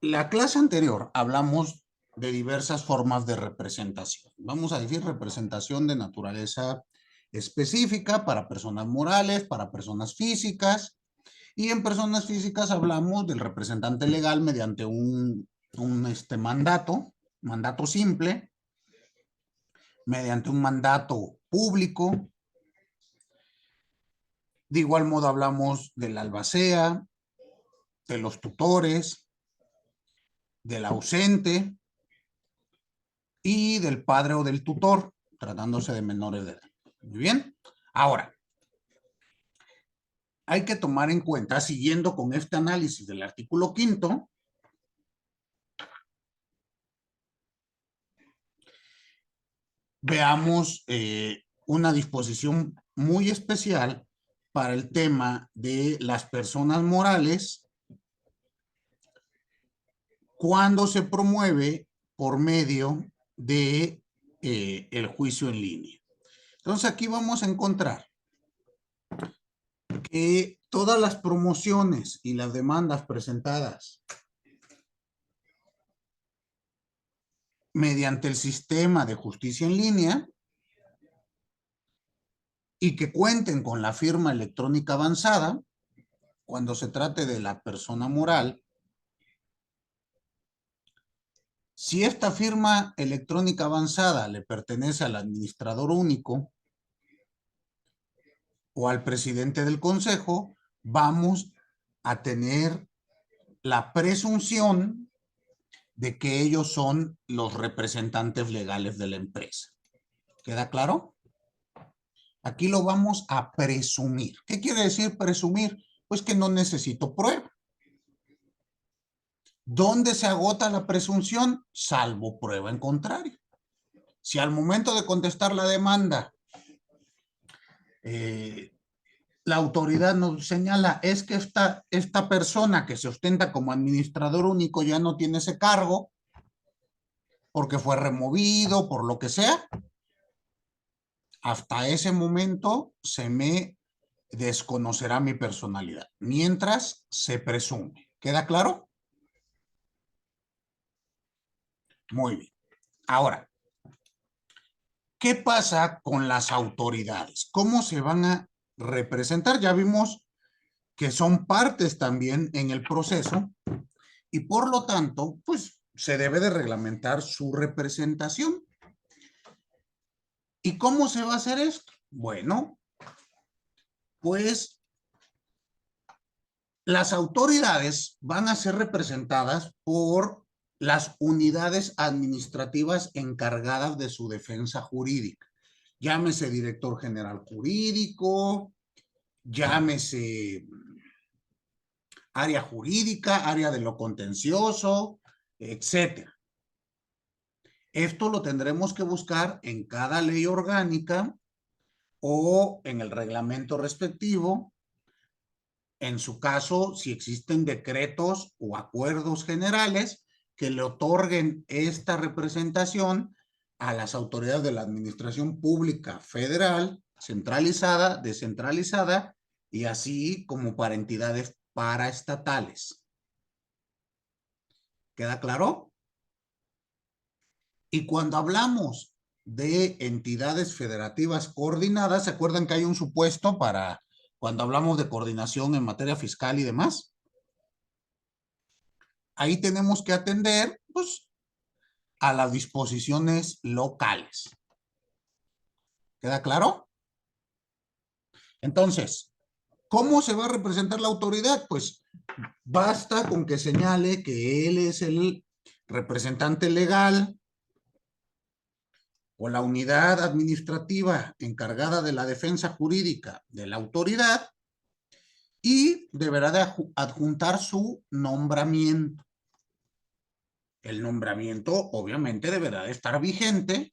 La clase anterior hablamos de diversas formas de representación. Vamos a decir representación de naturaleza específica para personas morales, para personas físicas, y en personas físicas hablamos del representante legal mediante un mandato simple, mediante un mandato público. De igual modo hablamos del albacea, de los tutores, del ausente y del padre o del tutor, tratándose de menores de edad. Muy bien. Ahora, hay que tomar en cuenta, siguiendo con este análisis del artículo 5º, veamos una disposición muy especial para el tema de las personas morales cuando se promueve por medio de el juicio en línea. Entonces aquí vamos a encontrar que todas las promociones y las demandas presentadas mediante el sistema de justicia en línea y que cuenten con la firma electrónica avanzada, cuando se trate de la persona moral, si esta firma electrónica avanzada le pertenece al administrador único o al presidente del consejo, vamos a tener la presunción de que ellos son los representantes legales de la empresa. ¿Queda claro? Aquí lo vamos a presumir. ¿Qué quiere decir presumir? Pues que no necesito prueba. ¿Dónde se agota la presunción? Salvo prueba en contrario. Si al momento de contestar la demanda la autoridad nos señala es que esta persona que se ostenta como administrador único ya no tiene ese cargo porque fue removido, por lo que sea, hasta ese momento se me desconocerá mi personalidad, mientras se presume. ¿Queda claro? Muy bien. Ahora, ¿qué pasa con las autoridades? ¿Cómo se van a representar? Ya vimos que son partes también en el proceso y por lo tanto, pues se debe de reglamentar su representación. ¿Y cómo se va a hacer esto? Bueno, pues las autoridades van a ser representadas por las unidades administrativas encargadas de su defensa jurídica. Llámese director general jurídico, llámese área jurídica, área de lo contencioso, etcétera. Esto lo tendremos que buscar en cada ley orgánica o en el reglamento respectivo. En su caso, si existen decretos o acuerdos generales que le otorguen esta representación a las autoridades de la administración pública federal, centralizada, descentralizada y así como para entidades paraestatales. ¿Queda claro? Y cuando hablamos de entidades federativas coordinadas, ¿se acuerdan que hay un supuesto para cuando hablamos de coordinación en materia fiscal y demás? Ahí tenemos que atender, pues, a las disposiciones locales. ¿Queda claro? Entonces, ¿cómo se va a representar la autoridad? Pues basta con que señale que él es el representante legal o la unidad administrativa encargada de la defensa jurídica de la autoridad y deberá de adjuntar su nombramiento. El nombramiento obviamente deberá de estar vigente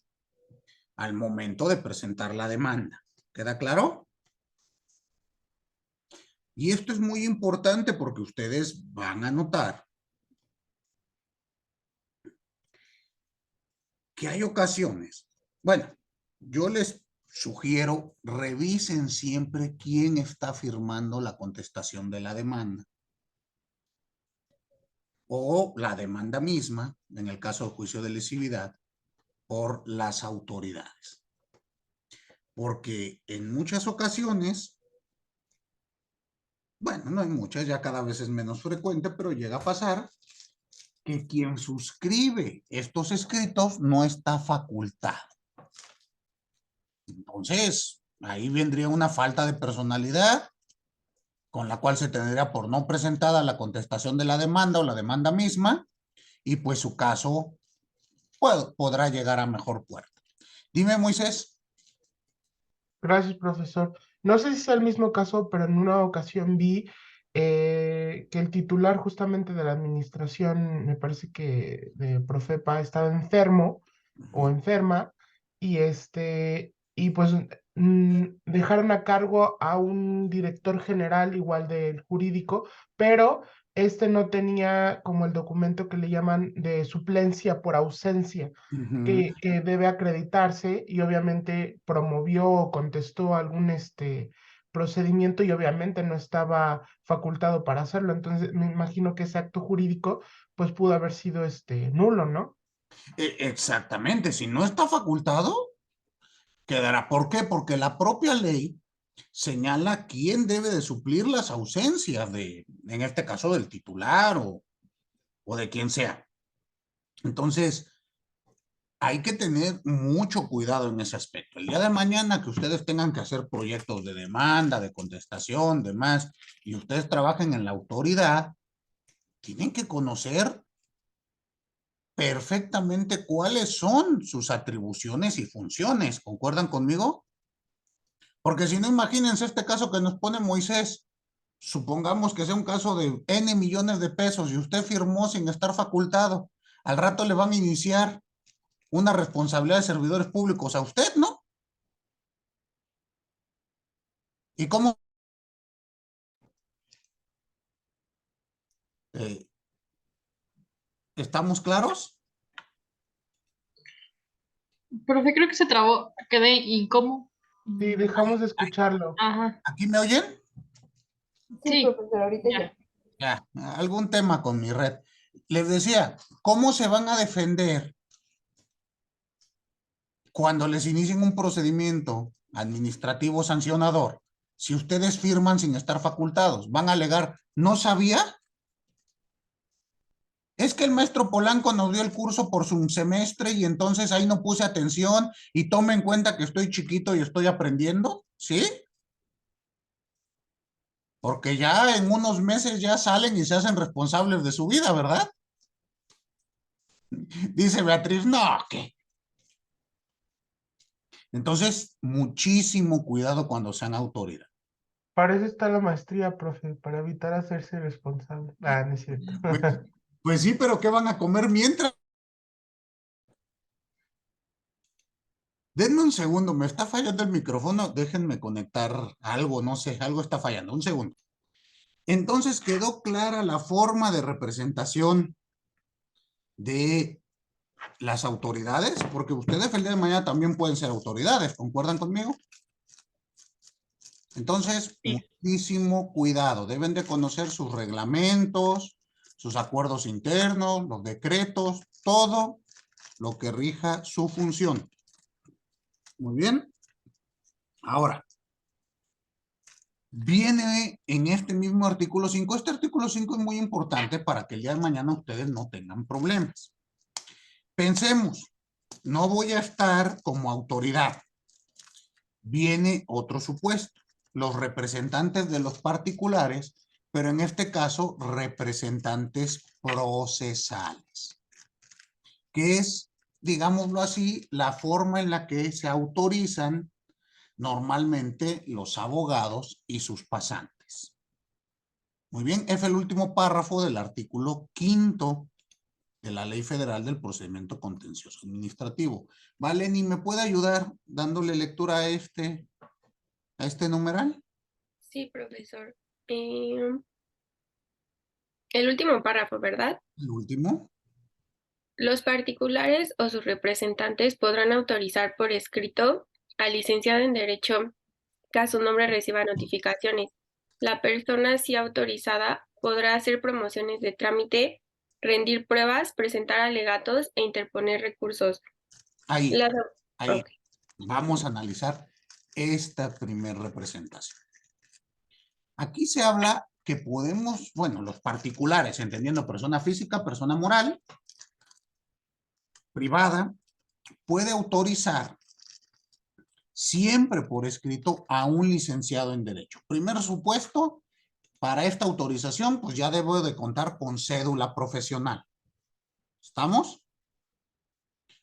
al momento de presentar la demanda. ¿Queda claro? Y esto es muy importante porque ustedes van a notar que hay ocasiones, bueno, yo les sugiero, revisen siempre quién está firmando la contestación de la demanda. o la demanda misma, en el caso del juicio de lesividad, por las autoridades. Porque en muchas ocasiones, bueno, no en muchas, ya cada vez es menos frecuente, pero llega a pasar que quien suscribe estos escritos no está facultado. Entonces, ahí vendría una falta de personalidad con la cual se tendría por no presentada la contestación de la demanda o la demanda misma, y pues su caso podrá llegar a mejor puerto. Dime, Moisés. Gracias, profesor. No sé si es el mismo caso, pero en una ocasión vi que el titular justamente de la administración, me parece que de Profepa, estaba enfermo o enferma y pues dejaron a cargo a un director general igual del jurídico, pero este no tenía como el documento que le llaman de suplencia por ausencia que debe acreditarse y obviamente promovió o contestó algún procedimiento y obviamente no estaba facultado para hacerlo. Entonces me imagino que ese acto jurídico pues pudo haber sido nulo, ¿no? Exactamente, si no está facultado, quedará. ¿Por qué? Porque la propia ley señala quién debe de suplir las ausencias de, en este caso, del titular o de quien sea. Entonces, hay que tener mucho cuidado en ese aspecto. El día de mañana que ustedes tengan que hacer proyectos de demanda, de contestación, demás, y ustedes trabajen en la autoridad, tienen que conocer perfectamente cuáles son sus atribuciones y funciones. ¿Concuerdan conmigo? Porque si no, imagínense este caso que nos pone Moisés. Supongamos que sea un caso de N millones de pesos y usted firmó sin estar facultado. Al rato le van a iniciar una responsabilidad de servidores públicos a usted, ¿no? ¿Y cómo? Eh, ¿Estamos claros? Profe, creo que se trabó, quedé incómodo. Sí, dejamos de escucharlo. Ajá, ¿Aquí me oyen? Sí, sí, profesor, ahorita ya. Ya, algún tema con mi red. Les decía, ¿cómo se van a defender cuando les inicien un procedimiento administrativo sancionador? Si ustedes firman sin estar facultados, van a alegar, ¿no sabía? Es que el maestro Polanco nos dio el curso por su semestre y entonces ahí no puse atención y tome en cuenta que estoy chiquito y estoy aprendiendo, ¿sí? Porque ya en unos meses ya salen y se hacen responsables de su vida, ¿verdad? Dice Beatriz, no, ¿qué? Entonces, muchísimo cuidado cuando sean autoridad. Para eso está la maestría, profe, para evitar hacerse responsable. Ah, no es cierto. Pues, pues sí, pero ¿qué van a comer mientras? Denme un segundo, me está fallando el micrófono, déjenme conectar algo, no sé, algo está fallando, un segundo. Entonces quedó clara la forma de representación de las autoridades, porque ustedes el día de mañana también pueden ser autoridades, ¿concuerdan conmigo? Entonces, sí. muchísimo cuidado, deben de conocer sus reglamentos, sus acuerdos internos, los decretos, todo lo que rija su función. Muy bien. Ahora, viene en este mismo artículo 5. Este artículo 5 es muy importante para que el día de mañana ustedes no tengan problemas. Pensemos, no voy a estar como autoridad. Viene otro supuesto, los representantes de los particulares, pero en este caso representantes procesales, que es, digámoslo así, la forma en la que se autorizan normalmente los abogados y sus pasantes. Muy bien, es el último párrafo del artículo 5 de la Ley Federal del Procedimiento Contencioso Administrativo. Valeni, ¿me puede ayudar dándole lectura a este numeral? Sí, profesor. El último párrafo, ¿verdad? El último. Los particulares o sus representantes podrán autorizar por escrito al licenciado en Derecho que a su nombre reciba notificaciones. La persona así autorizada podrá hacer promociones de trámite rendir pruebas, presentar alegatos e interponer recursos. Ahí, Las- ahí. ok. Vamos a analizar esta primer representación. Aquí se habla que podemos, bueno, los particulares, entendiendo persona física, persona moral, privada, puede autorizar siempre por escrito a un licenciado en Derecho. Primer supuesto, para esta autorización, pues ya debo de contar con cédula profesional. ¿Estamos?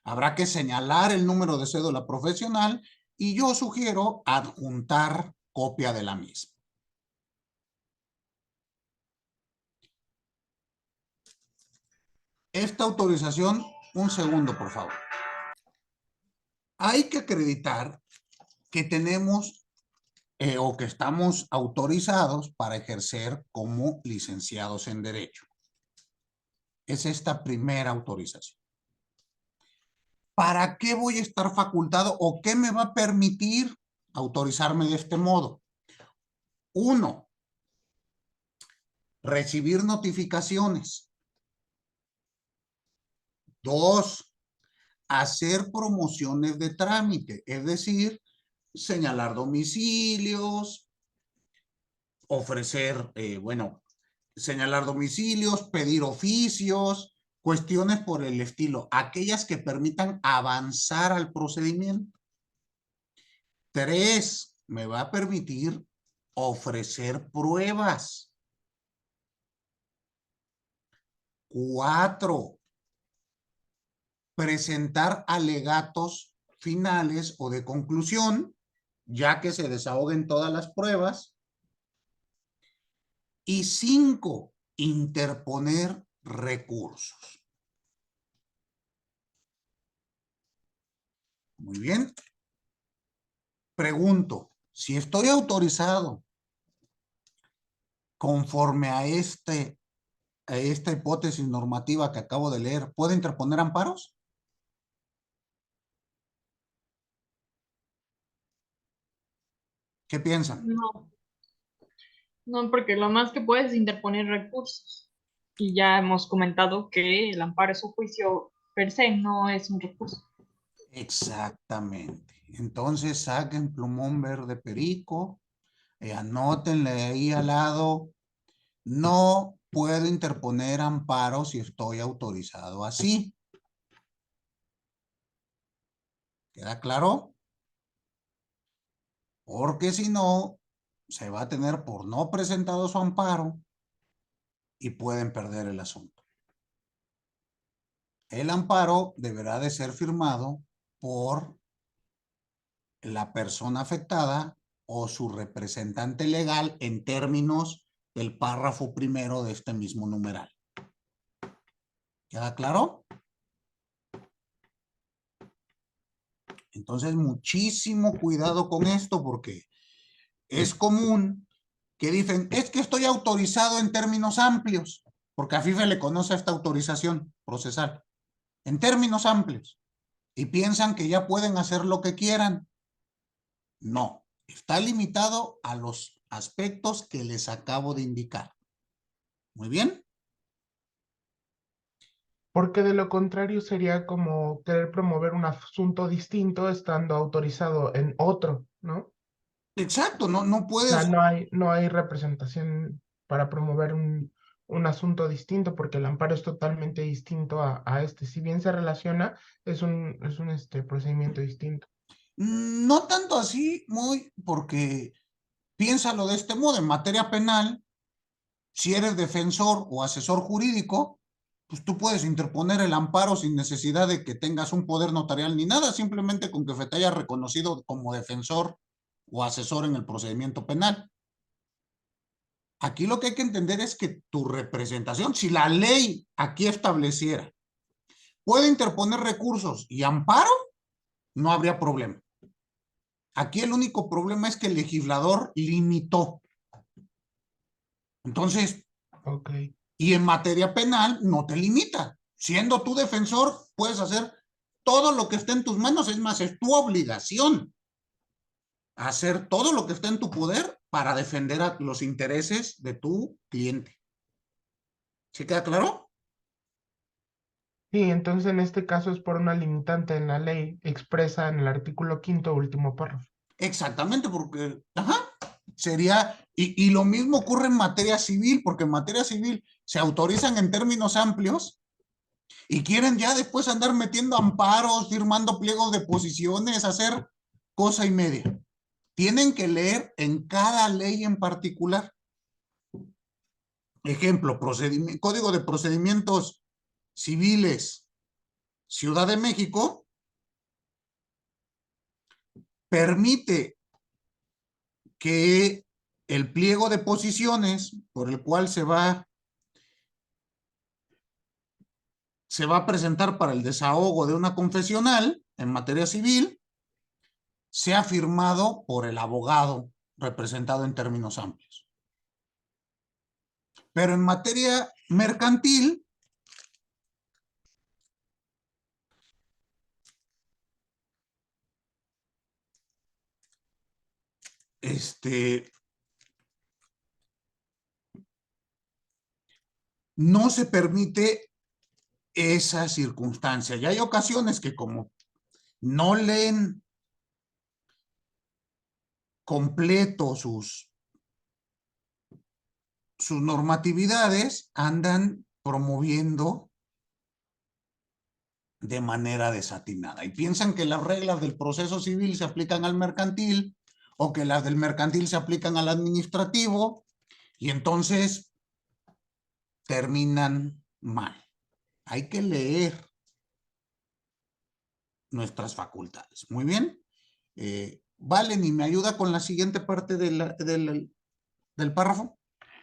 Habrá que señalar el número de cédula profesional y yo sugiero adjuntar copia de la misma. Esta autorización, un segundo, por favor. Hay que acreditar que tenemos o que estamos autorizados para ejercer como licenciados en Derecho. Es esta primera autorización. ¿Para qué voy a estar facultado o qué me va a permitir autorizarme de este modo? 1. Recibir notificaciones. 2. Hacer promociones de trámite, es decir, señalar domicilios, ofrecer, señalar domicilios, pedir oficios, cuestiones por el estilo, aquellas que permitan avanzar al procedimiento. 3, me va a permitir ofrecer pruebas. 4, presentar alegatos finales o de conclusión, ya que se desahoguen todas las pruebas. Y 5, interponer recursos. Muy bien. Pregunto, si estoy autorizado conforme a esta hipótesis normativa que acabo de leer, ¿puedo interponer amparos? ¿Qué piensan? No, no, porque lo más que puedes es interponer recursos. Y ya hemos comentado que el amparo es un juicio per se, no es un recurso. Exactamente. Entonces saquen plumón verde perico, anótenle ahí al lado, no puedo interponer amparo si estoy autorizado así. ¿Queda claro? Porque si no, se va a tener por no presentado su amparo y pueden perder el asunto. El amparo deberá de ser firmado por la persona afectada o su representante legal en términos del párrafo primero de este mismo numeral. ¿Queda claro? Entonces, muchísimo cuidado con esto porque es común que dicen, es que estoy autorizado en términos amplios, porque a FIFA le conoce esta autorización procesal, en términos amplios, y piensan que ya pueden hacer lo que quieran. No, está limitado a los aspectos que les acabo de indicar. Muy bien. Porque de lo contrario sería como querer promover un asunto distinto estando autorizado en otro, ¿no? Exacto, no O sea, puedes. no hay representación para promover un asunto distinto porque el amparo es totalmente distinto a este. Si bien se relaciona, es un procedimiento distinto. No tanto así, muy, porque piénsalo de este modo, en materia penal, si eres defensor o asesor jurídico, pues tú puedes interponer el amparo sin necesidad de que tengas un poder notarial ni nada, simplemente con que te hayas reconocido como defensor o asesor en el procedimiento penal. Aquí lo que hay que entender es que tu representación, si la ley aquí estableciera, puede interponer recursos y amparo, no habría problema. Aquí el único problema es que el legislador limitó. Entonces, Ok. y en materia penal no te limita. Siendo tu defensor, puedes hacer todo lo que esté en tus manos. Es más, es tu obligación hacer todo lo que esté en tu poder para defender a los intereses de tu cliente. ¿Sí queda claro? Sí, entonces en este caso es por una limitante en la ley expresa en el artículo 5º, último párrafo. Exactamente, porque, ajá, sería, y lo mismo ocurre en materia civil, porque en materia civil se autorizan en términos amplios y quieren ya después andar metiendo amparos, firmando pliegos de posiciones, hacer cosa y media. Tienen que leer en cada ley en particular. Ejemplo, Código de Procedimientos Civiles, Ciudad de México, permite que el pliego de posiciones por el cual se va a presentar para el desahogo de una confesional en materia civil sea firmado por el abogado representado en términos amplios. Pero en materia mercantil, no se permite esa circunstancia. Y hay ocasiones que como no leen completo sus normatividades, andan promoviendo de manera desatinada y piensan que las reglas del proceso civil se aplican al mercantil o que las del mercantil se aplican al administrativo y entonces terminan mal. Hay que leer nuestras facultades. Muy bien. Valen, ¿y me ayuda con la siguiente parte del párrafo?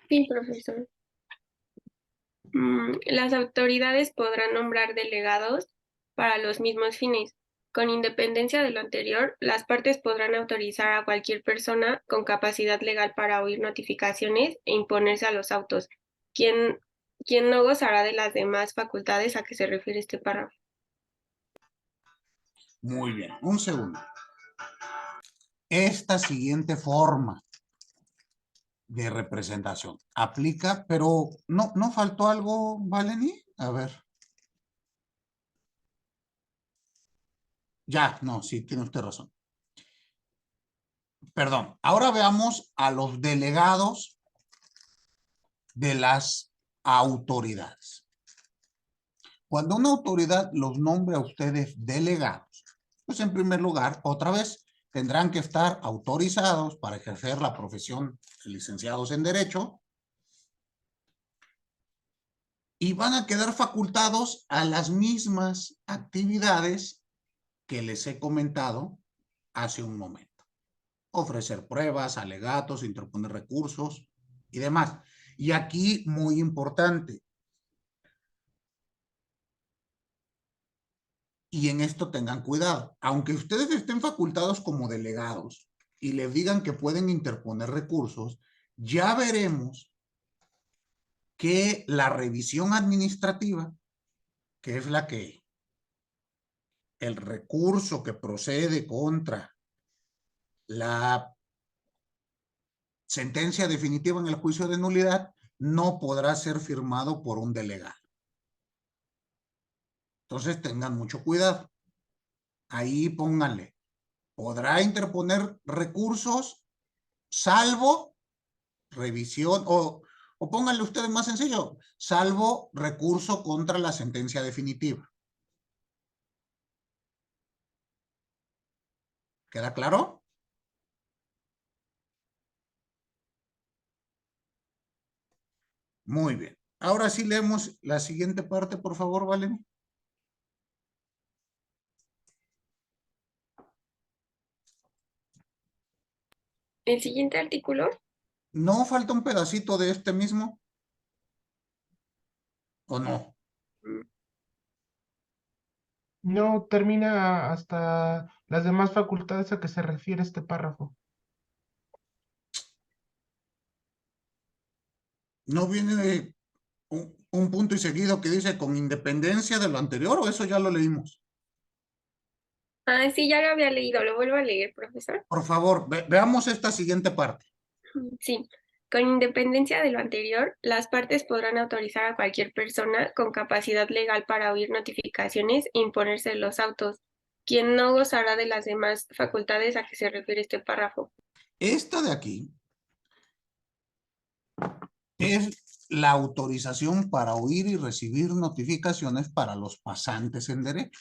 Sí, profesor. Las autoridades podrán nombrar delegados para los mismos fines. Con independencia de lo anterior, las partes podrán autorizar a cualquier persona con capacidad legal para oír notificaciones e imponerse a los autos, quien no gozará de las demás facultades a que se refiere este párrafo. Muy bien, un segundo. Esta siguiente forma de representación aplica, pero no faltó algo, Valeni. A ver. Ya, no, sí, tiene usted razón. Perdón, ahora veamos a los delegados de las autoridades. Cuando una autoridad los nombra a ustedes delegados, pues en primer lugar, otra vez, tendrán que estar autorizados para ejercer la profesión de licenciados en Derecho y van a quedar facultados a las mismas actividades que les he comentado hace un momento. Ofrecer pruebas, alegatos, interponer recursos y demás. Y aquí, muy importante, y en esto tengan cuidado, aunque ustedes estén facultados como delegados y les digan que pueden interponer recursos, ya veremos que la revisión administrativa, que es el recurso que procede contra la sentencia definitiva en el juicio de nulidad, no podrá ser firmado por un delegado. Entonces tengan mucho cuidado. Ahí pónganle, podrá interponer recursos salvo revisión o pónganle ustedes más sencillo, salvo recurso contra la sentencia definitiva. ¿Queda claro? Muy bien. Ahora sí leemos la siguiente parte, por favor, Valen. El siguiente artículo. ¿No falta un pedacito de este mismo? ¿O no? No termina hasta las demás facultades a que se refiere este párrafo. ¿No viene un punto y seguido que dice con independencia de lo anterior o eso ya lo leímos? Ah, sí, ya lo había leído. ¿Lo vuelvo a leer, profesor? Por favor, veamos esta siguiente parte. Sí. Con independencia de lo anterior, las partes podrán autorizar a cualquier persona con capacidad legal para oír notificaciones e imponerse los autos, quien no gozará de las demás facultades a que se refiere este párrafo. Esta de aquí es la autorización para oír y recibir notificaciones para los pasantes en derecho.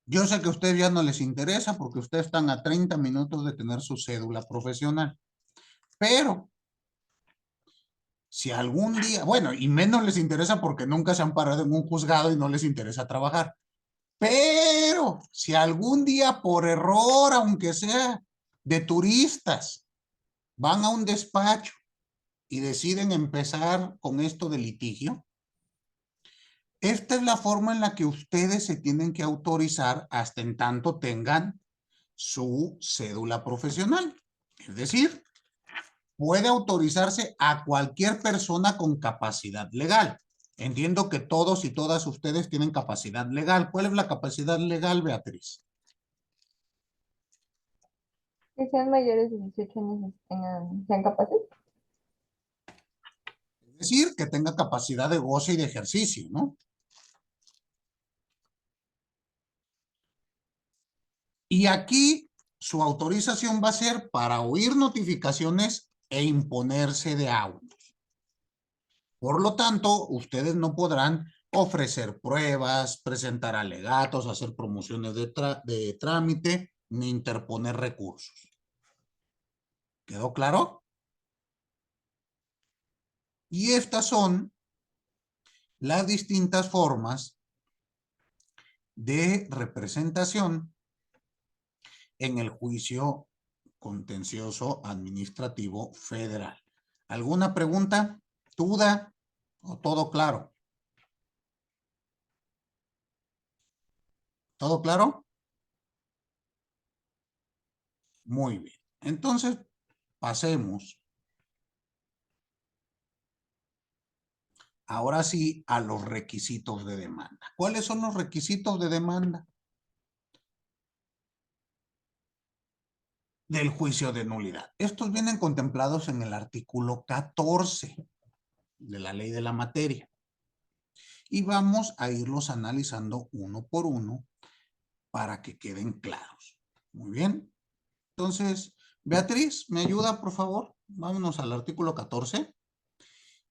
Yo sé que a ustedes ya no les interesa porque ustedes están a 30 minutos de tener su cédula profesional. Pero, si algún día, bueno, y menos les interesa porque nunca se han parado en un juzgado y no les interesa trabajar. Pero, si algún día por error, aunque sea de turistas, van a un despacho y deciden empezar con esto de litigio, esta es la forma en la que ustedes se tienen que autorizar hasta en tanto tengan su cédula profesional. Es decir, puede autorizarse a cualquier persona con capacidad legal. Entiendo que todos y todas ustedes tienen capacidad legal. ¿Cuál es la capacidad legal, Beatriz? Que sean mayores de 18 años y sean capaces. Es decir, que tenga capacidad de goce y de ejercicio, ¿no? Y aquí su autorización va a ser para oír notificaciones e imponerse de autos. Por lo tanto, ustedes no podrán ofrecer pruebas, presentar alegatos, hacer promociones de trámite, ni interponer recursos. ¿Quedó claro? Y estas son las distintas formas de representación en el juicio contencioso administrativo federal. ¿Alguna pregunta, duda o todo claro? ¿Todo claro? Muy bien. Entonces, pasemos ahora sí a los requisitos de demanda. ¿Cuáles son los requisitos de demanda del juicio de nulidad? Estos vienen contemplados en el artículo 14 de la ley de la materia. Y vamos a irlos analizando uno por uno para que queden claros. Muy bien. Entonces, Beatriz, ¿me ayuda, por favor? Vámonos al artículo 14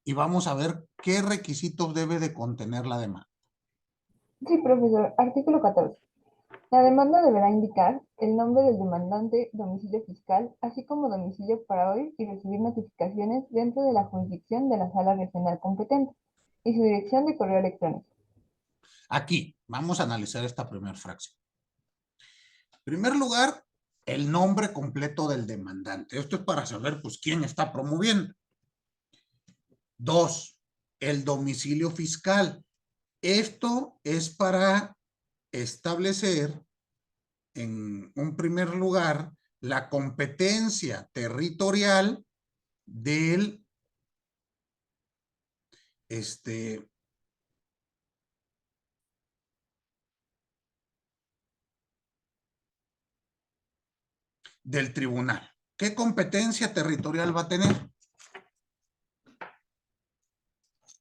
y vamos a ver qué requisitos debe de contener la demanda. Sí, profesor. Artículo 14. La demanda deberá indicar el nombre del demandante, domicilio fiscal, así como domicilio para oír y recibir notificaciones dentro de la jurisdicción de la sala regional competente y su dirección de correo electrónico. Aquí, vamos a analizar esta primera fracción. En primer lugar, el nombre completo del demandante. Esto es para saber, pues, quién está promoviendo. 2, el domicilio fiscal. Esto es para establecer, en un primer lugar, la competencia territorial del del tribunal. ¿Qué competencia territorial va a tener?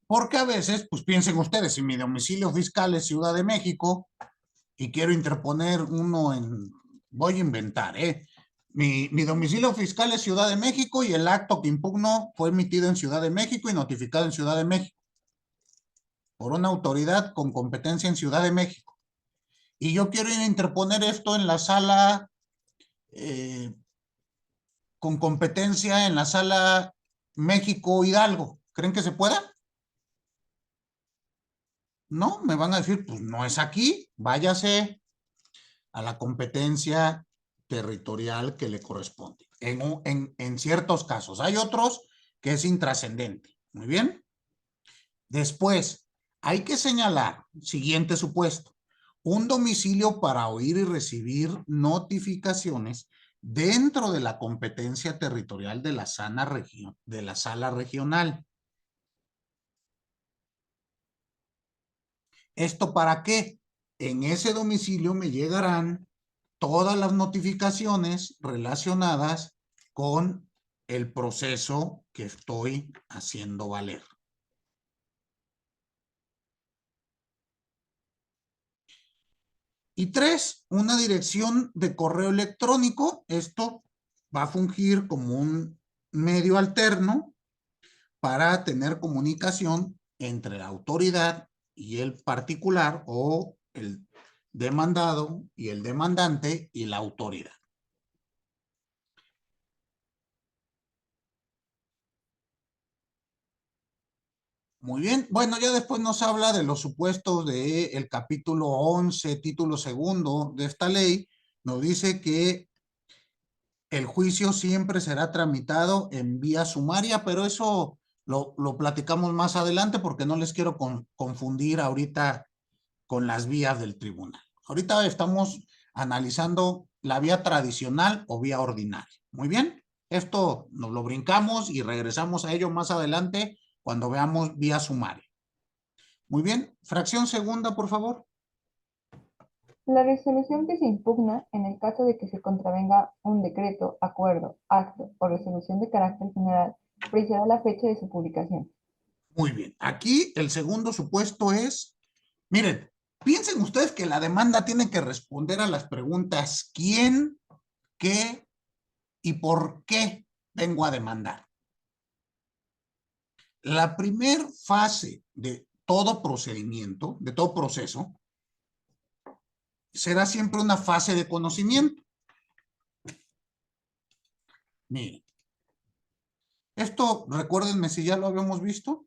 Porque a veces, pues piensen ustedes, si mi domicilio fiscal es Ciudad de México y quiero interponer uno en, voy a inventar, mi domicilio fiscal es Ciudad de México y el acto que impugno fue emitido en Ciudad de México y notificado en Ciudad de México por una autoridad con competencia en Ciudad de México. Y yo quiero ir a interponer esto en la sala con competencia en la sala México Hidalgo. ¿Creen que se pueda? No, me van a decir, pues no es aquí, váyase a la competencia territorial que le corresponde. En ciertos casos. Hay otros que es intrascendente. Muy bien. Después, hay que señalar, siguiente supuesto, un domicilio para oír y recibir notificaciones dentro de la competencia territorial de la sala regional. ¿Esto para qué? En ese domicilio me llegarán todas las notificaciones relacionadas con el proceso que estoy haciendo valer. Y 3, una dirección de correo electrónico. Esto va a fungir como un medio alterno para tener comunicación entre la autoridad y el particular, o el demandado y el demandante y la autoridad. Muy bien. Bueno, ya después nos habla de los supuestos del capítulo 11, título segundo de esta ley. Nos dice que el juicio siempre será tramitado en vía sumaria, pero eso lo platicamos más adelante porque no les quiero confundir ahorita con las vías del tribunal. Ahorita estamos analizando la vía tradicional o vía ordinaria. Muy bien. Esto nos lo brincamos y regresamos a ello más adelante cuando veamos vía sumaria. Muy bien. Fracción segunda, por favor. La resolución que se impugna, en el caso de que se contravenga un decreto, acuerdo, acto o resolución de carácter general, precederá la fecha de su publicación. Muy bien. Aquí el segundo supuesto es, miren, piensen ustedes que la demanda tiene que responder a las preguntas ¿quién, qué y por qué vengo a demandar? La primer fase de todo procedimiento, de todo proceso, será siempre una fase de conocimiento. Miren, esto, recuérdenme si ya lo habíamos visto.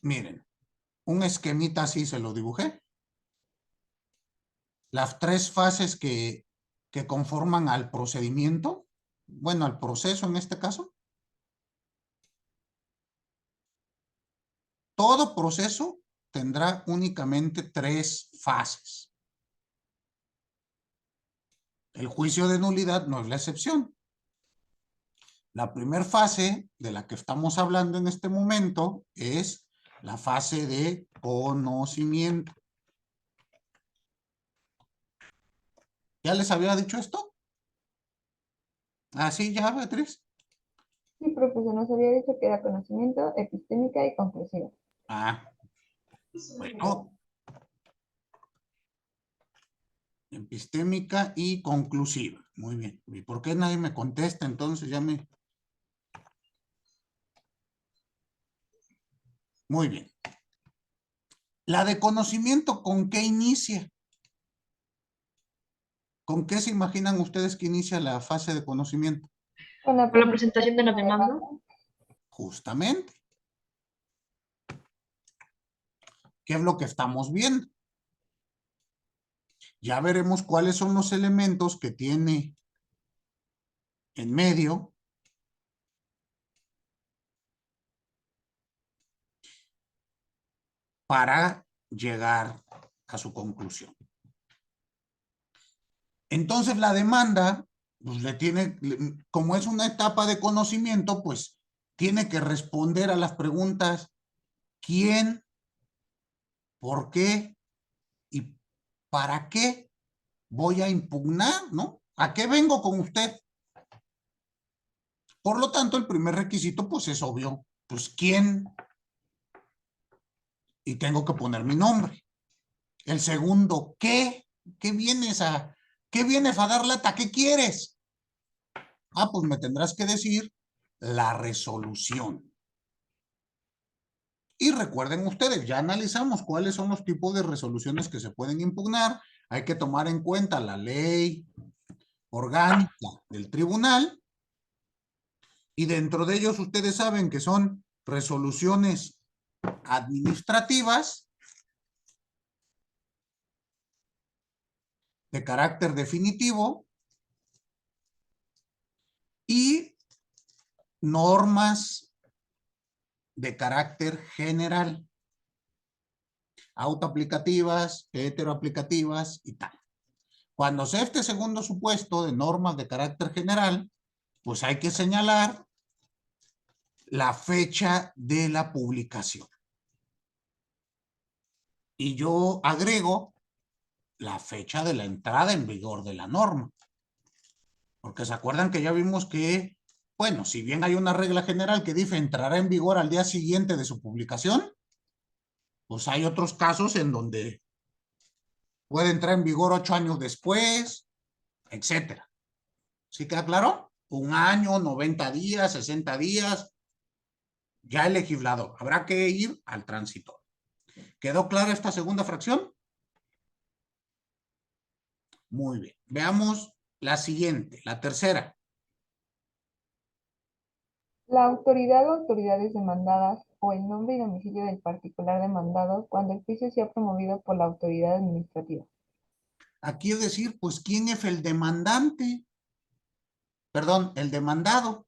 Miren, un esquemita así se lo dibujé. Las 3 fases que conforman al procedimiento, bueno, al proceso en este caso. Todo proceso tendrá únicamente 3 fases. El juicio de nulidad no es la excepción. La primera fase de la que estamos hablando en este momento es la fase de conocimiento. ¿Ya les había dicho esto? ¿Ah, sí, ya, Beatriz? Sí, profesor, nos había dicho que era conocimiento, epistémica y conclusiva. Ah, bueno. Epistémica y conclusiva. Muy bien. ¿Y por qué nadie me contesta? Entonces ya me... Muy bien. La de conocimiento, ¿con qué inicia? ¿Con qué se imaginan ustedes que inicia la fase de conocimiento? Con la Con la presentación de la demanda. Justamente. ¿Qué es lo que estamos viendo? Ya veremos cuáles son los elementos que tiene en medio para llegar a su conclusión. Entonces la demanda, pues como es una etapa de conocimiento, pues tiene que responder a las preguntas ¿quién? ¿Por qué? ¿Y para qué voy a impugnar? ¿No? ¿A qué vengo con usted? Por lo tanto, el primer requisito, pues es obvio. Pues ¿quién? Y tengo que poner mi nombre. El segundo, ¿qué? ¿Qué vienes a dar lata? ¿Qué quieres? Ah, pues me tendrás que decir la resolución. Y recuerden ustedes, ya analizamos cuáles son los tipos de resoluciones que se pueden impugnar. Hay que tomar en cuenta la ley orgánica del tribunal. Y dentro de ellos ustedes saben que son resoluciones administrativas de carácter definitivo y normas de carácter general, autoaplicativas, heteroaplicativas y tal. Cuando sea este segundo supuesto de normas de carácter general, pues hay que señalar la fecha de la publicación. Y yo agrego la fecha de la entrada en vigor de la norma. Porque se acuerdan que ya vimos que, bueno, si bien hay una regla general que dice entrará en vigor al día siguiente de su publicación, pues hay otros casos en donde puede entrar en vigor 8 años después, etcétera. ¿Sí queda claro? 1 año, 90 días, 60 días, ya el legislador. Habrá que ir al transitor. ¿Quedó clara esta segunda fracción? Muy bien. Veamos la siguiente, la tercera. La autoridad o autoridades demandadas o el nombre y domicilio del particular demandado cuando el juicio sea promovido por la autoridad administrativa. Aquí es decir, pues, ¿quién es el demandante? Perdón, el demandado.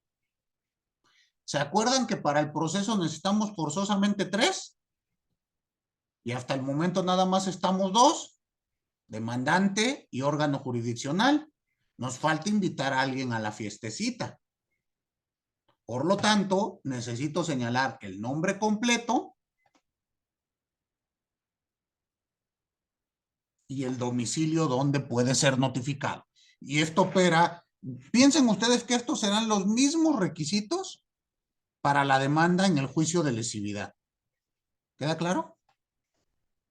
¿Se acuerdan que para el proceso necesitamos forzosamente 3? Y hasta el momento nada más estamos 2, demandante y órgano jurisdiccional. Nos falta invitar a alguien a la fiestecita. Por lo tanto, necesito señalar el nombre completo y el domicilio donde puede ser notificado. Y esto opera, piensen ustedes que estos serán los mismos requisitos para la demanda en el juicio de lesividad. ¿Queda claro?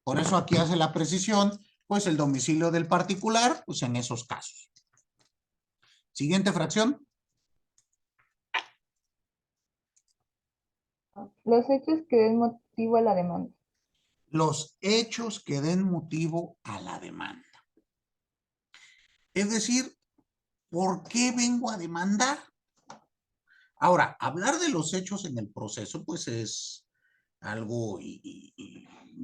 Por eso aquí hace la precisión, pues el domicilio del particular, pues en esos casos. Siguiente fracción. Los hechos que den motivo a la demanda. Los hechos que den motivo a la demanda. Es decir, ¿por qué vengo a demandar? Ahora, hablar de los hechos en el proceso, pues es algo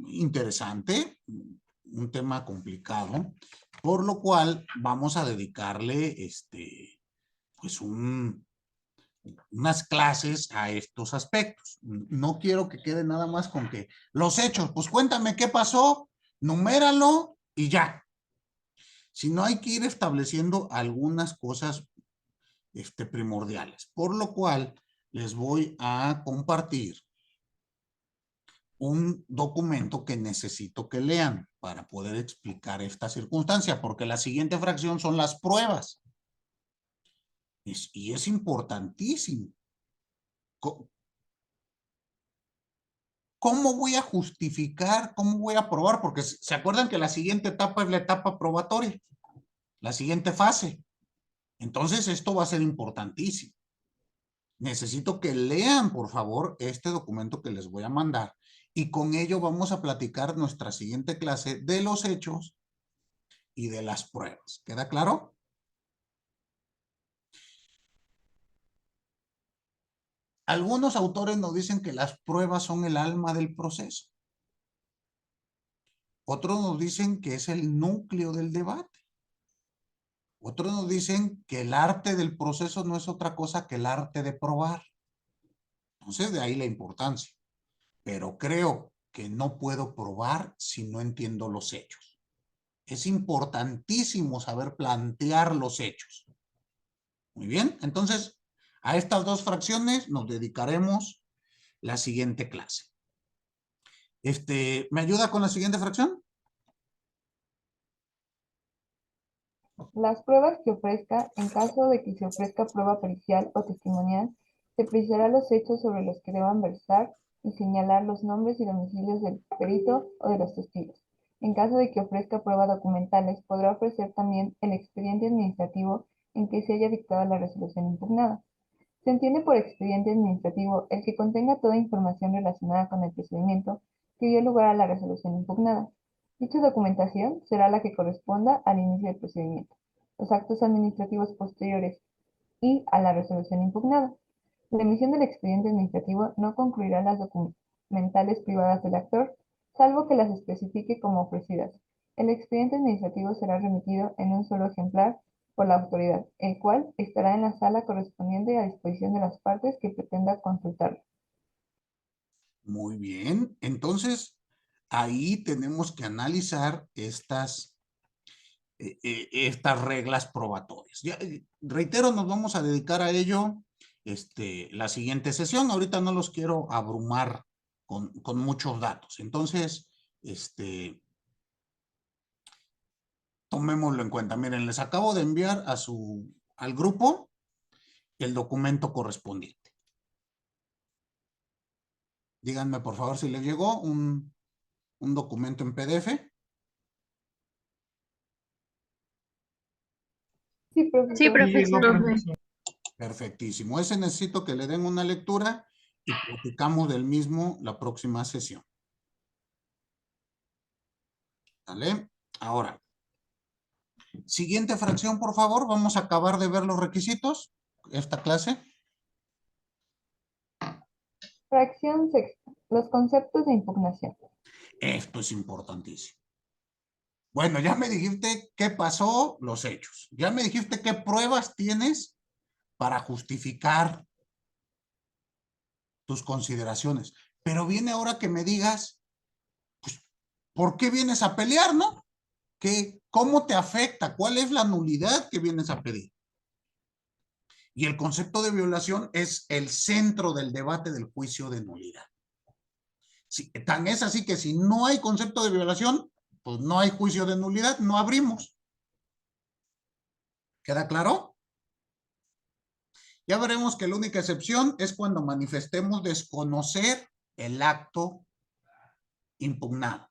interesante, un tema complicado, por lo cual vamos a dedicarle pues unas clases a estos aspectos. No quiero que quede nada más con que los hechos, pues cuéntame qué pasó, numéralo y ya. Sino hay que ir estableciendo algunas cosas primordiales, por lo cual les voy a compartir un documento que necesito que lean para poder explicar esta circunstancia, porque la siguiente fracción son las pruebas. Y es importantísimo. ¿Cómo voy a justificar? ¿Cómo voy a probar? Porque se acuerdan que la siguiente etapa es la etapa probatoria, la siguiente fase. Entonces, esto va a ser importantísimo. Necesito que lean, por favor, este documento que les voy a mandar y con ello vamos a platicar nuestra siguiente clase de los hechos y de las pruebas. ¿Queda claro? Algunos autores nos dicen que las pruebas son el alma del proceso. Otros nos dicen que es el núcleo del debate. Otros nos dicen que el arte del proceso no es otra cosa que el arte de probar. Entonces, de ahí la importancia. Pero creo que no puedo probar si no entiendo los hechos. Es importantísimo saber plantear los hechos. Muy bien, entonces a estas dos fracciones nos dedicaremos la siguiente clase. ¿Me ayuda con la siguiente fracción? Las pruebas que ofrezca, en caso de que se ofrezca prueba pericial o testimonial, se precisará los hechos sobre los que deban versar y señalar los nombres y domicilios del perito o de los testigos. En caso de que ofrezca pruebas documentales, podrá ofrecer también el expediente administrativo en que se haya dictado la resolución impugnada. Se entiende por expediente administrativo el que contenga toda información relacionada con el procedimiento que dio lugar a la resolución impugnada. Dicha documentación será la que corresponda al inicio del procedimiento, los actos administrativos posteriores y a la resolución impugnada. La emisión del expediente administrativo no concluirá las documentales privadas del actor, salvo que las especifique como ofrecidas. El expediente administrativo será remitido en un solo ejemplar por la autoridad, el cual estará en la sala correspondiente a disposición de las partes que pretenda consultarlo. Muy bien, entonces ahí tenemos que analizar estas reglas probatorias. Ya, reitero, nos vamos a dedicar a ello la siguiente sesión. Ahorita no los quiero abrumar con muchos datos. Entonces, tomémoslo en cuenta. Miren, les acabo de enviar al grupo el documento correspondiente. Díganme, por favor, si les llegó un documento en PDF. Sí, Sí, profesor. Sí, profesor. llegó, profesor. Perfectísimo. Ese necesito que le den una lectura y platicamos del mismo la próxima sesión. ¿Vale? Ahora, siguiente fracción, por favor. Vamos a acabar de ver los requisitos. Esta clase. Fracción sexta. Los conceptos de impugnación. Esto es importantísimo. Bueno, ya me dijiste qué pasó, los hechos. Ya me dijiste qué pruebas tienes para justificar tus consideraciones. Pero viene ahora que me digas, pues, ¿por qué vienes a pelear, no? ¿Cómo te afecta? ¿Cuál es la nulidad que vienes a pedir? Y el concepto de violación es el centro del debate del juicio de nulidad. Sí, tan es así que si no hay concepto de violación, pues no hay juicio de nulidad, no abrimos. ¿Queda claro? Ya veremos que la única excepción es cuando manifestemos desconocer el acto impugnado.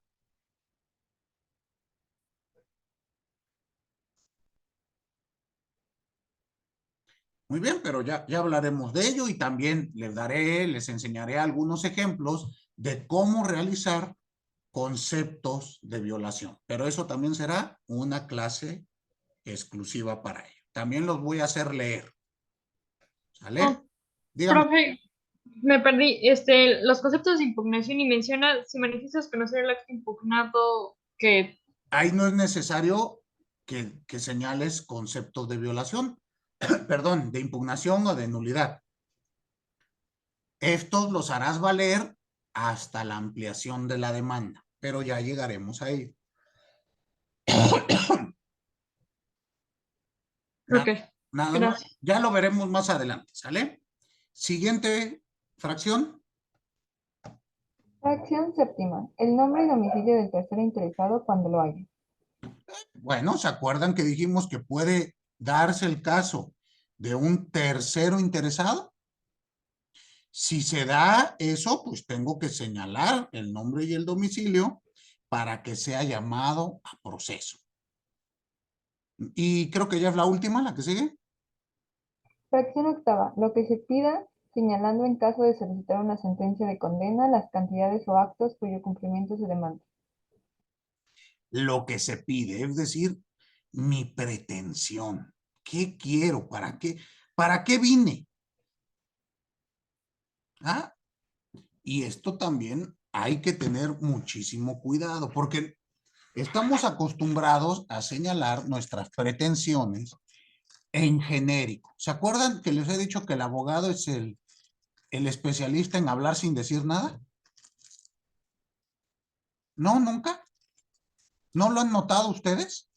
Muy bien, pero ya hablaremos de ello y también les enseñaré algunos ejemplos de cómo realizar conceptos de violación. Pero eso también será una clase exclusiva para ello. También los voy a hacer leer. ¿Sale? Oh, Dígame. profe, me perdí. Los conceptos de impugnación y menciona si manifiestas conocer el acto impugnado que. Ahí no es necesario que señales conceptos de violación, perdón, de impugnación o de nulidad. Estos los harás valer hasta la ampliación de la demanda, pero ya llegaremos a ello. Ok, Nada más, gracias. ya lo veremos más adelante, ¿sale? Siguiente fracción. Fracción séptima. El nombre y domicilio del tercero interesado cuando lo haya. Bueno, ¿se acuerdan que dijimos que puede darse el caso de un tercero interesado? Si se da eso, pues tengo que señalar el nombre y el domicilio para que sea llamado a proceso. Y creo que ya es la última, la que sigue. Fracción octava. Lo que se pida, señalando en caso de solicitar una sentencia de condena, las cantidades o actos cuyo cumplimiento se demanda. Lo que se pide, es decir, mi pretensión. ¿Qué quiero? ¿Para qué? ¿Para qué vine? ¿Ah? Y esto también hay que tener muchísimo cuidado porque estamos acostumbrados a señalar nuestras pretensiones en genérico. ¿Se acuerdan que les he dicho que el abogado es el especialista en hablar sin decir nada? No, nunca. ¿No lo han notado ustedes?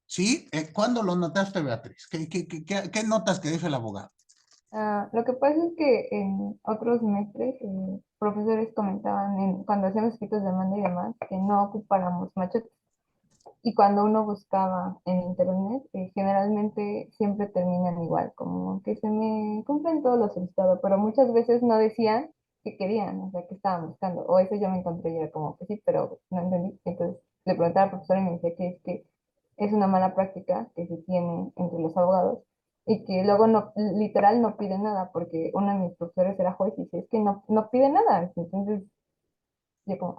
¿Sí? ¿Cuándo lo notaste, Beatriz? ¿Qué notas que dice el abogado? Lo que pasa es que en otros semestres, profesores comentaban cuando hacíamos escritos de demanda y demás que no ocupáramos machetes. Y cuando uno buscaba en internet, generalmente siempre terminan igual, como que se me cumplen todos los solicitados, pero muchas veces no decían que querían, o sea, que estaban buscando. O eso yo me encontré y era como que sí, pero no entendí. Entonces le preguntaba al profesor y me decía que es una mala práctica que se tiene entre los abogados y que luego no, literal no pide nada, porque uno de mis profesores era juez y dice, es que no pide nada. Entonces yo como,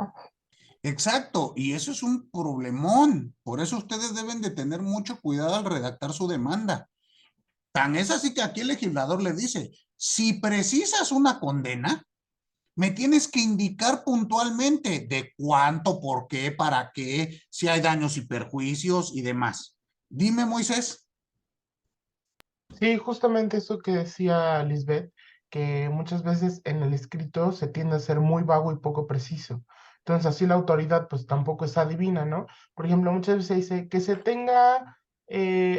Exacto, y eso es un problemón. Por eso ustedes deben de tener mucho cuidado al redactar su demanda. Tan es así que aquí el legislador le dice, si precisas una condena, me tienes que indicar puntualmente de cuánto, por qué, para qué, si hay daños y perjuicios y demás. Dime, Moisés. Sí, justamente eso que decía Lisbeth, que muchas veces en el escrito se tiende a ser muy vago y poco preciso. Entonces, así la autoridad pues tampoco es adivina, ¿no? Por ejemplo, muchas veces dice que se tenga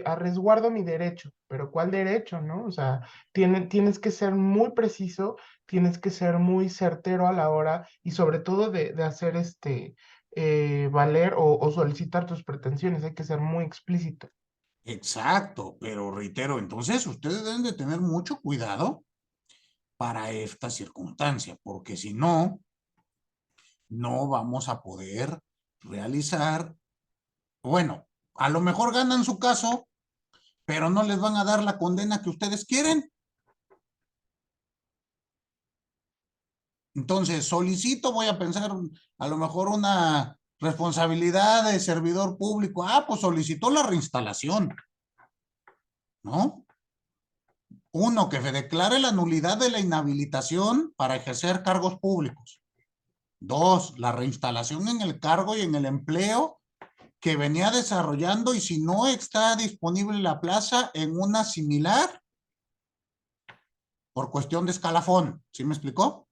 a resguardo mi derecho, pero ¿cuál derecho, no? O sea, tienes que ser muy preciso, tienes que ser muy certero a la hora y sobre todo de hacer valer o solicitar tus pretensiones. Hay que ser muy explícito. Exacto, pero reitero, entonces ustedes deben de tener mucho cuidado para esta circunstancia, porque si no, no vamos a poder realizar, bueno, a lo mejor ganan su caso, pero no les van a dar la condena que ustedes quieren. Entonces, solicito, voy a pensar, a lo mejor una responsabilidad de servidor público. Ah, pues solicitó la reinstalación, ¿no? Uno, que se declare la nulidad de la inhabilitación para ejercer cargos públicos. Dos, la reinstalación en el cargo y en el empleo que venía desarrollando, y si no está disponible la plaza, en una similar por cuestión de escalafón. ¿Sí me explicó?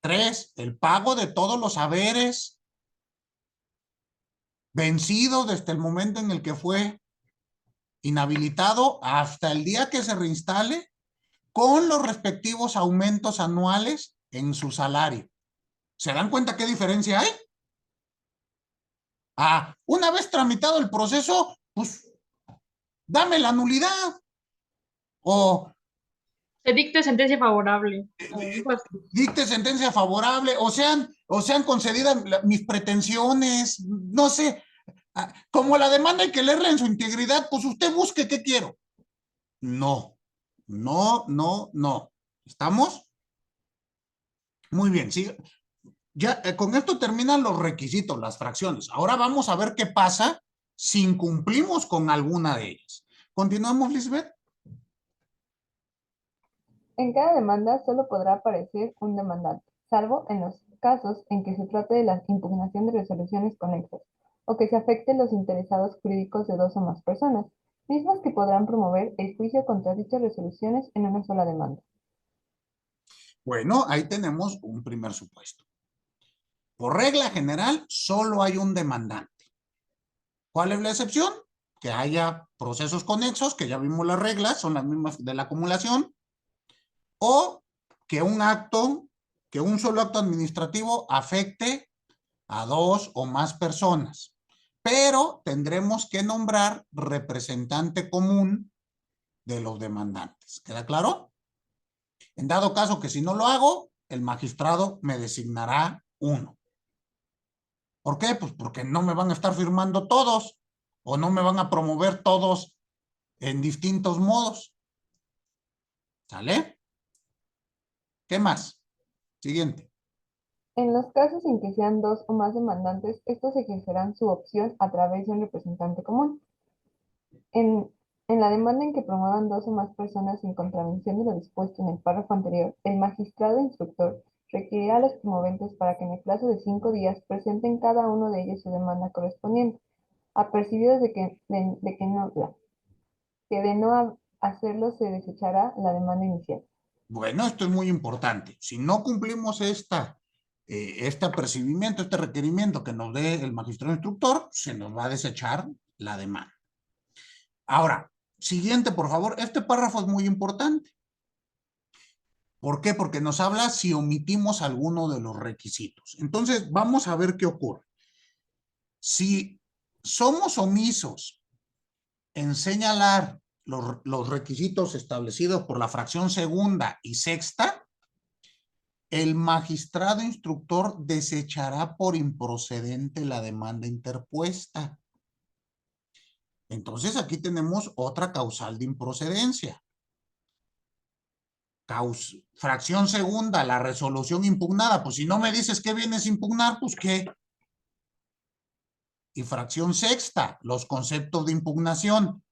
Tres, el pago de todos los haberes vencidos desde el momento en el que fue inhabilitado hasta el día que se reinstale, con los respectivos aumentos anuales en su salario. ¿Se dan cuenta qué diferencia hay? Ah, una vez tramitado el proceso, pues dame la nulidad. O Se dicte sentencia favorable. Algo así. dicte sentencia favorable, o sean concedidas mis pretensiones, no sé. Como la demanda hay que leerla en su integridad, pues usted busque qué quiero. No, no, no, no. ¿Estamos? Muy bien, sí. Ya con esto terminan los requisitos, las fracciones. Ahora vamos a ver qué pasa si incumplimos con alguna de ellas. ¿Continuamos, Lisbeth? En cada demanda solo podrá aparecer un demandante, salvo en los casos en que se trate de la impugnación de resoluciones conexas o que se afecten los interesados jurídicos de dos o más personas, mismas que podrán promover el juicio contra dichas resoluciones en una sola demanda. Bueno, ahí tenemos un primer supuesto. Por regla general, solo hay un demandante. ¿Cuál es la excepción? Que haya procesos conexos, que ya vimos las reglas, son las mismas de la acumulación, o que un solo acto administrativo afecte a dos o más personas. Pero tendremos que nombrar representante común de los demandantes. ¿Queda claro? En dado caso que si no lo hago, el magistrado me designará uno. ¿Por qué? Pues porque no me van a estar firmando todos o no me van a promover todos en distintos modos. ¿Sale? ¿Qué más? Siguiente. En los casos en que sean dos o más demandantes, estos ejercerán su opción a través de un representante común. En, en la demanda en que promuevan dos o más personas en contravención de lo dispuesto en el párrafo anterior, el magistrado instructor requerirá a los promoventes para que en el plazo de 5 días presenten cada uno de ellos su demanda correspondiente, apercibidos que de no hacerlo se desechará la demanda inicial. Bueno, esto es muy importante. Si no cumplimos este apercibimiento, este requerimiento que nos dé el magistrado instructor, se nos va a desechar la demanda. Ahora, siguiente, por favor. Este párrafo es muy importante. ¿Por qué? Porque nos habla si omitimos alguno de los requisitos. Entonces, vamos a ver qué ocurre. Si somos omisos en señalar los requisitos establecidos por la fracción segunda y sexta, el magistrado instructor desechará por improcedente la demanda interpuesta. Entonces, aquí tenemos otra causal de improcedencia. Fracción segunda, la resolución impugnada. Pues si no me dices qué vienes a impugnar, pues qué. Y fracción sexta, los conceptos de impugnación.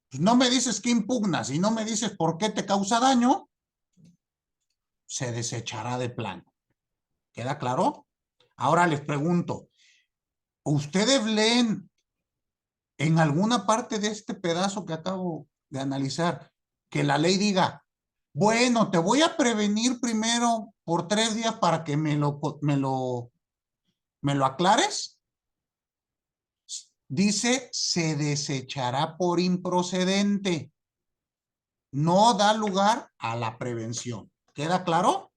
Pues no me dices qué impugnas y no me dices por qué te causa daño, se desechará de plano. ¿Queda claro? Ahora les pregunto, ¿ustedes leen en alguna parte de este pedazo que acabo de analizar que la ley diga, bueno, te voy a prevenir primero por 3 días para que me lo aclares? Dice, se desechará por improcedente. No da lugar a la prevención. ¿Queda claro?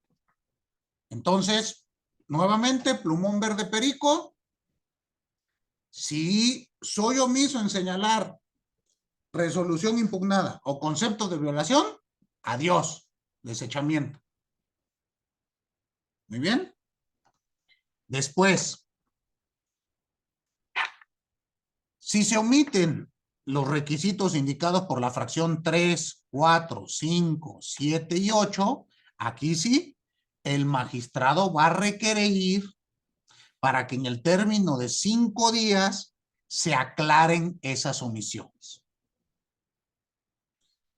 Entonces, nuevamente, plumón verde perico, Si soy omiso en señalar resolución impugnada o concepto de violación, adiós, desechamiento. Muy bien. Después, si se omiten los requisitos indicados por la fracción 3, 4, 5, 7 y 8, aquí sí, el magistrado va a requerir para que en el término de 5 días se aclaren esas omisiones.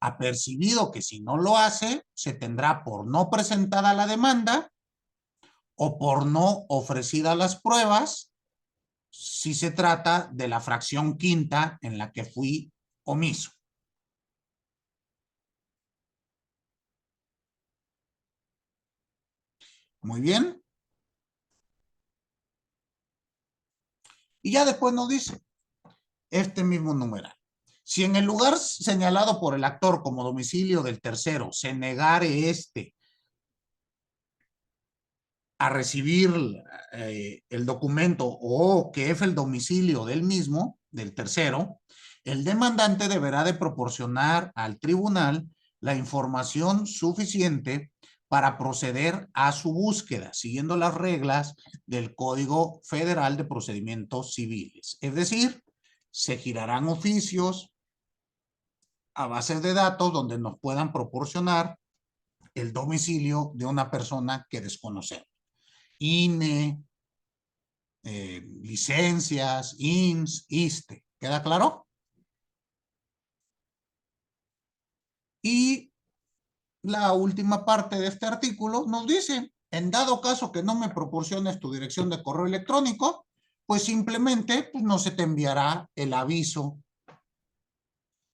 Apercibido que si no lo hace, se tendrá por no presentada la demanda o por no ofrecida las pruebas, si se trata de la fracción quinta en la que fui omiso. Muy bien. Y ya después nos dice este mismo numeral. Si en el lugar señalado por el actor como domicilio del tercero se negare a recibir el documento o que es el domicilio del mismo, del tercero, el demandante deberá de proporcionar al tribunal la información suficiente para proceder a su búsqueda, siguiendo las reglas del Código Federal de Procedimientos Civiles. Es decir, se girarán oficios a bases de datos donde nos puedan proporcionar el domicilio de una persona que desconocemos. INE, licencias, IMSS, ISSSTE. ¿Queda claro? Y la última parte de este artículo nos dice, en dado caso que no me proporciones tu dirección de correo electrónico, pues simplemente pues, no se te enviará el aviso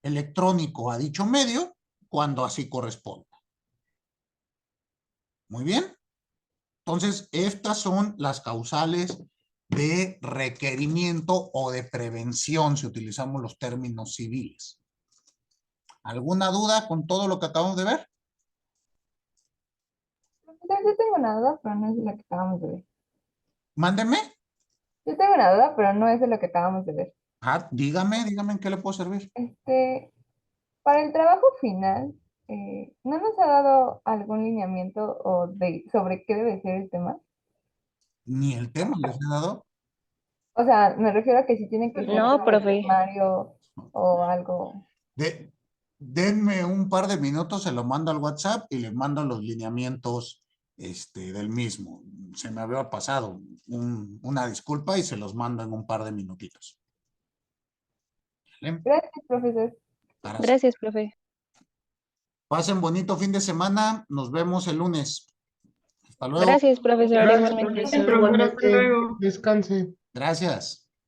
electrónico a dicho medio cuando así corresponda. Muy bien. Entonces, estas son las causales de requerimiento o de prevención si utilizamos los términos civiles. ¿Alguna duda con todo lo que acabamos de ver? Profesor, yo tengo una duda, pero no es de lo que acabamos de ver. Mándeme. Yo tengo una duda, pero no es de lo que acabamos de ver. Dígame en qué le puedo servir. Para el trabajo final, ¿no nos ha dado algún lineamiento sobre qué debe ser el tema? Ni el tema les he dado. O sea, me refiero a que si tiene que ser No, sobre profe. primario o algo. Denme un par de minutos, se lo mando al WhatsApp y les mando los lineamientos del mismo. Se me había pasado una disculpa y se los mando en un par de minutitos. ¿Vale? Gracias, profesor. Gracias, profe. Pasen bonito fin de semana. Nos vemos el lunes. Hasta luego. Gracias, profesor. Gracias, Igualmente. profesor. Profesor, hasta Igualmente, luego. descanse. Gracias.